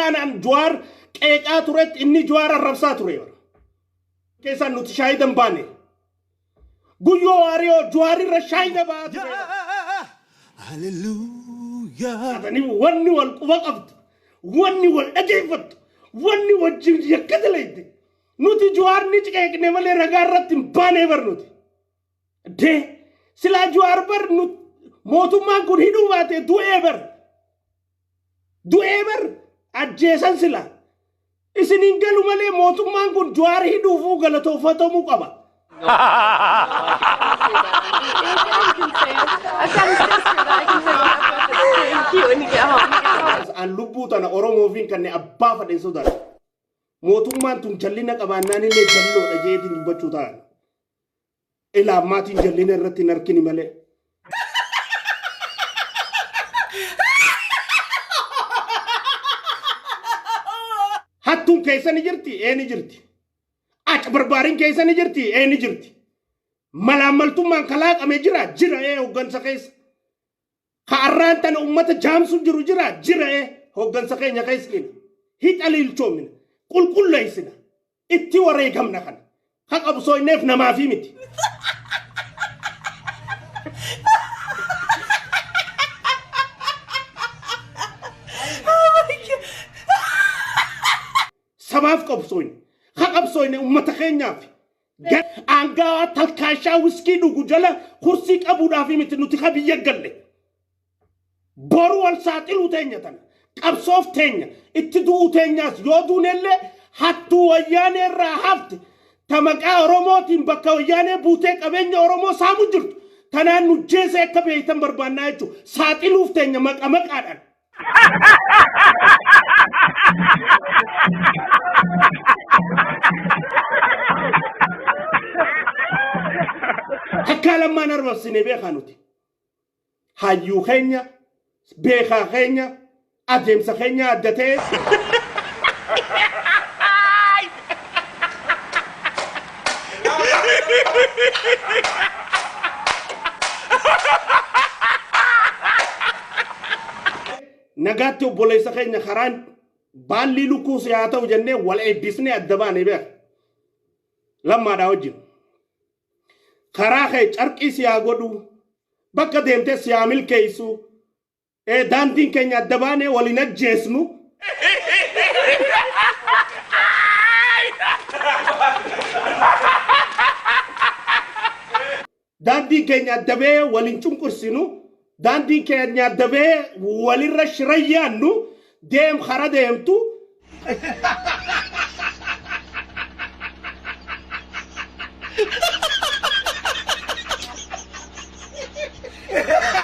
أكان جوار كيكات رت إني جوار الرفسات ريور كيسا نتشاهد باني قيو أريو جواري رشايد بات هللويا أتاني واني والقوقفت واني والأجيفت واني والجيد يكدليد نوتي جوار نيجي نمالي رغارت باني برنوتي ده سلا جوار بر نوت موتو ما كون هيدو باتي دو ايبر أجيسان سلا إسنين قالوا مالي موتو ما كون جوار هيدو فوق غلطو فتو مقابا An lubu tana Oromo fin kan ne abba fadin so dara motumman tun jallina qabanani le jallo da jeedi ni baccu ta ila matin jallina ratti narkini male hattun kaysani jirti eni jirti ach barbarin kaysani jirti eni jirti malamaltumman kalaqame jira hoggansa kays Karran tan ummata jamsu jira hoggan sakenya kaiskin hit alil chomin kul laysina itti waray gamna kan haq absoy nef na ma fi miti sabaf qabsoy haq absoy ne ummata kenya fi anga talkasha wiski dugu jala kursi qabu da fi miti nuti khabiya galle boru wal saatilu teenya tan qabsoof teenya itti duu teenyaas yoo duunelle hattu wayyaane irraa hafte tamaqaa oromootiin bakka wayyaane buutee qabeenya oromoo saamu jirtu tanaan nu jeese akka beeytan barbaannaa jechuu saatiluuf teenya maqaadhaan akka lammaan arbabsine beekaa nuti hayyuu keenya beekaa keenya adeemsa keenya adda ta'e nagaatti obboleessa keenya karaan baalli lukkuus yaa ta'u jennee wal eebbisnee adda baane beeka lammaadhaa wajjin karaa kee carqiis yaa godhu bakka deemtes yaa milkeessu daandiin keenya adda baane waliin ajjeesnu daandiin keenya adda bee waliin cunqursinu daandiin keenya adda bee walirra shirayyaannu deem kara deemtu